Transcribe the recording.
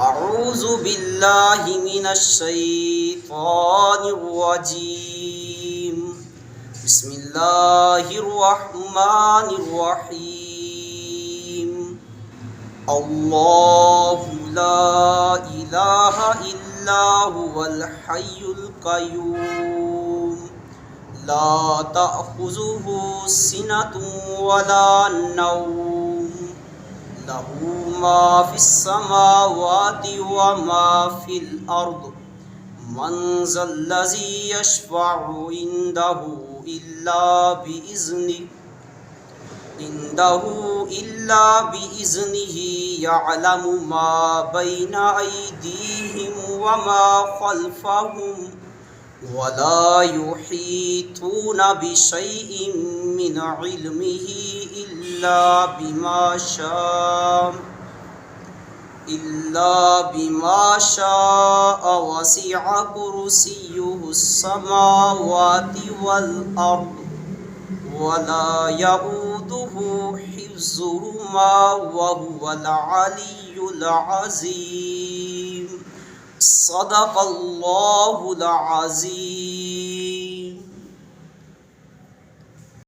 अऊज़ु बिल्लाहि मिनश शैतानिर रजीम। बिस्मिल्लाहिर रहमानिर रहीम। अल्लाहु ला इलाहा इल्ला हुवल हय्युल क़य्यूम ला तअख़ुज़ुहु सिनतुन वला नौम लहू मा फिस्समावाति व मा फिल अर्द मन ज़ल्लज़ी यशफ़अु इल्ला बिइज़्निही यअलमु मा बैना अयदीहिम व मा ख़ल्फ़हुम वला युहीतूना बिशैइन मिन इल्मिही इल्ला बिमा शाअ वसिअ कुर्सियुहुस समावाति वल अर्द वला यऊदुहु हिफ्ज़ुहुमा व हुवल अलिय्युल अज़ीम। सदक़ल्लाहुल अज़ीम।